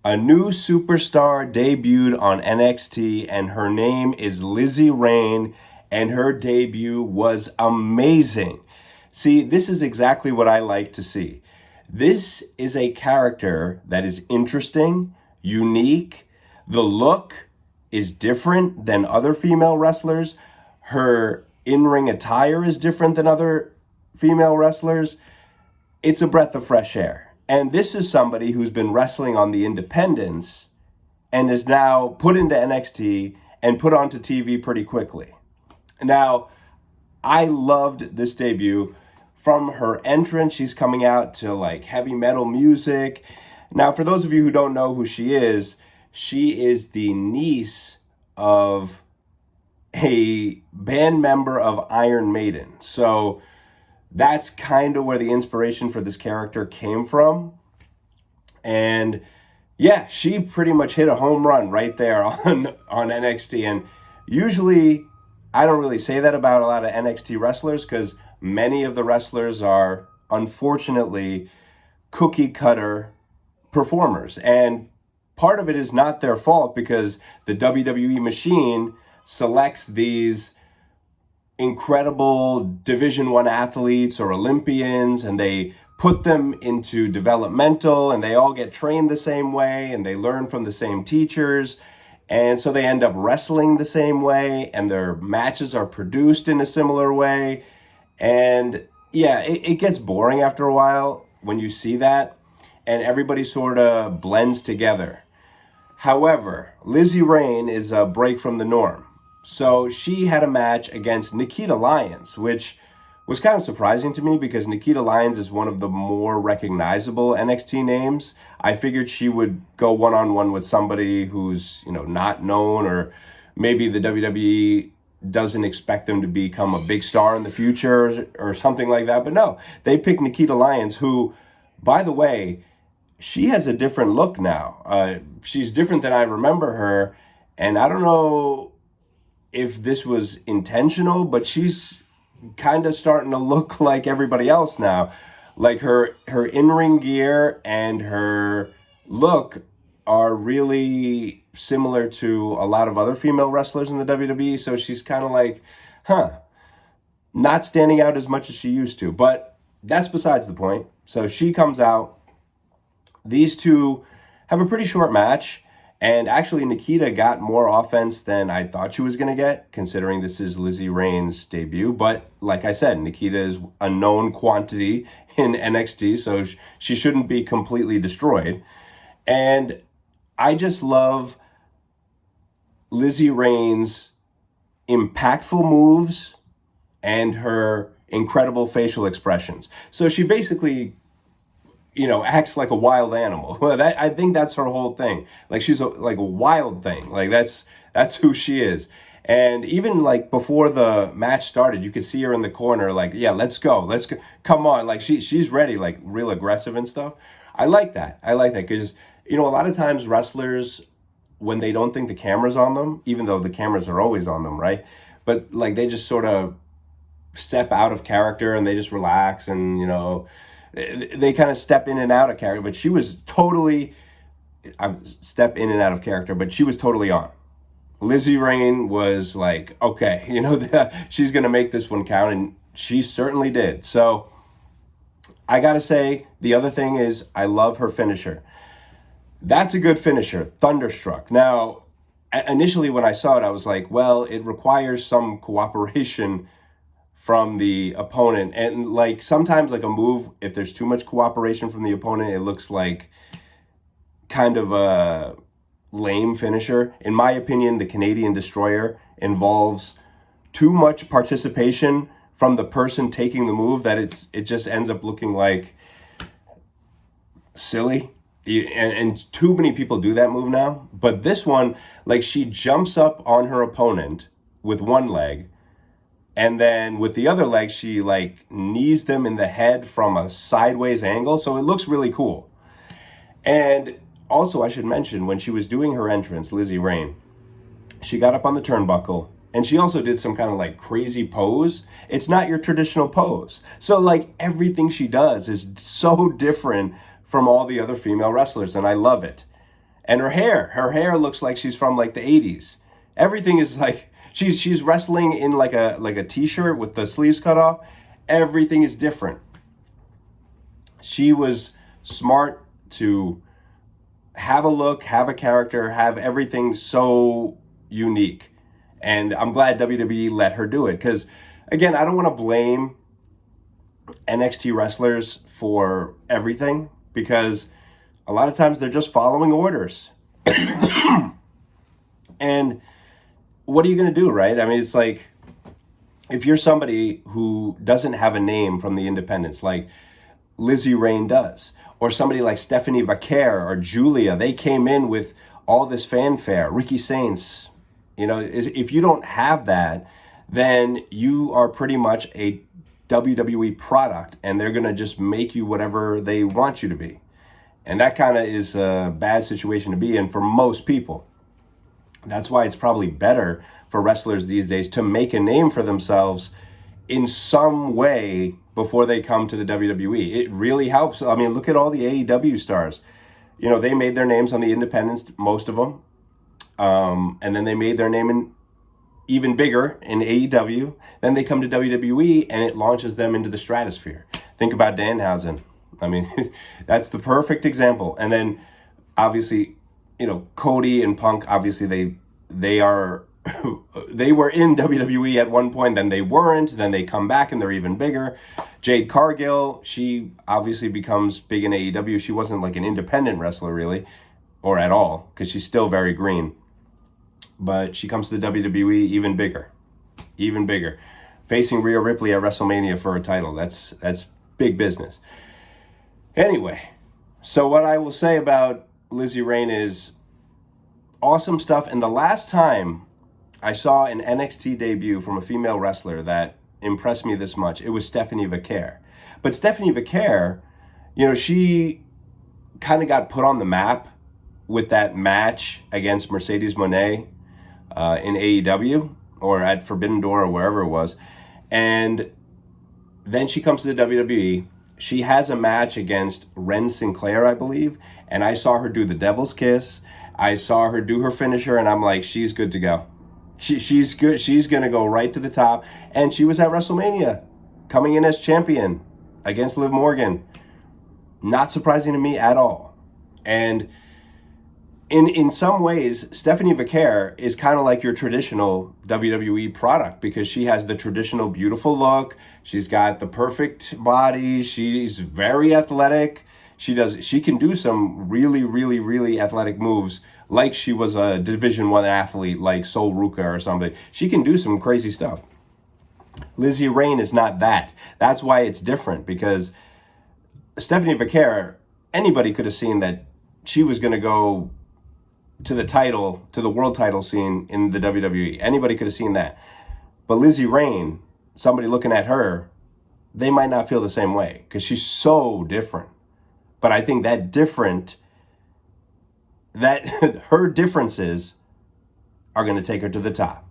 A new superstar debuted on NXT, and her name is Lizzy Rain, and her debut was amazing. See, this is exactly what I like to see. This is a character that is interesting, unique. The look is different than other female wrestlers. Her in-ring attire is different than other female wrestlers. It's a breath of fresh air. And this is somebody who's been wrestling on the independents and is now put into NXT and put onto TV pretty quickly. Now, I loved this debut. From her entrance, she's coming out to like heavy metal music. Now, for those of you who don't know who she is the niece of a band member of Iron Maiden. So that's kind of where the inspiration for this character came from. And yeah, she pretty much hit a home run right there on NXT. And usually I don't really say that about a lot of NXT wrestlers because many of the wrestlers are unfortunately cookie cutter performers. And part of it is not their fault because the WWE machine selects these incredible Division I athletes or Olympians, and they put them into developmental, and they all get trained the same way, and they learn from the same teachers, and so they end up wrestling the same way, and their matches are produced in a similar way. And yeah, it gets boring after a while when you see that, and everybody sort of blends together. However, Lizzy Rain is a break from the norm. So she had a match against Nikkita Lyons, which was kind of surprising to me because Nikkita Lyons is one of the more recognizable NXT names. I figured she would go one-on-one with somebody who's, not known, or maybe the WWE doesn't expect them to become a big star in the future or something like that. But no, they picked Nikkita Lyons, who, by the way, she has a different look now. She's different than I remember her, and I don't know if this was intentional, but she's kind of starting to look like everybody else now. Like her in-ring gear and her look are really similar to a lot of other female wrestlers in the WWE. So she's kind of like, not standing out as much as she used to. But that's besides the point. So she comes out. These two have a pretty short match. And actually, Nikkita got more offense than I thought she was going to get, considering this is Lizzy Rain's debut. But like I said, Nikkita is a known quantity in NXT, so she shouldn't be completely destroyed. And I just love Lizzy Rain's impactful moves and her incredible facial expressions. So she basically acts like a wild animal. I think that's her whole thing. Like she's a wild thing. Like that's who she is. And even like before the match started, you could see her in the corner, like, yeah, let's go, come on. Like she's ready, like real aggressive and stuff. I like that because a lot of times wrestlers, when they don't think the camera's on them, even though the cameras are always on them, right? But like they just sort of step out of character and they just relax and they kind of step in and out of character, but she was totally step in and out of character, but she was totally on. Lizzy Rain was like, okay, she's going to make this one count, and she certainly did. So I got to say, the other thing is I love her finisher. That's a good finisher, Thunderstruck. Now, initially when I saw it, I was like, well, it requires some cooperation from the opponent, and like sometimes like a move, if there's too much cooperation from the opponent, it looks like kind of a lame finisher. In my opinion, the Canadian Destroyer involves too much participation from the person taking the move that it just ends up looking like silly. And too many people do that move now. But this one, like she jumps up on her opponent with one leg, and then with the other leg, she like knees them in the head from a sideways angle. So it looks really cool. And also I should mention, when she was doing her entrance, Lizzy Rain, she got up on the turnbuckle and she also did some kind of like crazy pose. It's not your traditional pose. So like everything she does is so different from all the other female wrestlers, and I love it. And her hair looks like she's from like the 80s. Everything is like she's wrestling in like a t-shirt with the sleeves cut off. Everything is different. She was smart to have a look, have a character, have everything so unique. And I'm glad WWE let her do it, because again, I don't want to blame NXT wrestlers for everything, because a lot of times they're just following orders. And what are you going to do, right? I mean, it's like, if you're somebody who doesn't have a name from the independents, like Lizzy Rain does, or somebody like Stephanie Vaquer or Julia, they came in with all this fanfare, Ricky Saints, if you don't have that, then you are pretty much a WWE product, and they're going to just make you whatever they want you to be. And that kind of is a bad situation to be in for most people. That's why it's probably better for wrestlers these days to make a name for themselves in some way before they come to the WWE. It really helps. I mean, look at all the AEW stars. They made their names on the independents, most of them. And then they made their name in even bigger in AEW. Then they come to WWE, and it launches them into the stratosphere. Think about Danhausen. I mean, that's the perfect example. And then obviously, Cody and Punk, obviously they are they were in WWE at one point, then they weren't, then they come back and they're even bigger. Jade Cargill, she obviously becomes big in AEW. She wasn't like an independent wrestler really, or at all, because she's still very green. But she comes to the WWE even bigger. Facing Rhea Ripley at WrestleMania for a title. That's big business. Anyway, so what I will say about Lizzy Rain is awesome stuff. And the last time I saw an NXT debut from a female wrestler that impressed me this much, it was Stephanie Vaquer. But Stephanie Vaquer, she kind of got put on the map with that match against Mercedes Moné in AEW or at Forbidden Door or wherever it was. And then she comes to the WWE. She has a match against Ren Sinclair, I believe. And I saw her do the Devil's Kiss. I saw her do her finisher, and I'm like, she's good to go. She's good. She's going to go right to the top. And she was at WrestleMania, coming in as champion against Liv Morgan. Not surprising to me at all. And in some ways, Stephanie Vaquer is kind of like your traditional WWE product, because she has the traditional beautiful look. She's got the perfect body. She's very athletic. She can do some really, really, really athletic moves, like she was a Division I athlete, like Sol Ruca or something. She can do some crazy stuff. Lizzy Rain is not that. That's why it's different, because Stephanie Vaquer, anybody could have seen that she was going to go to the world title scene in the WWE. Anybody could have seen that. But Lizzy Rain, somebody looking at her, they might not feel the same way, because she's so different. But I think that her differences are going to take her to the top.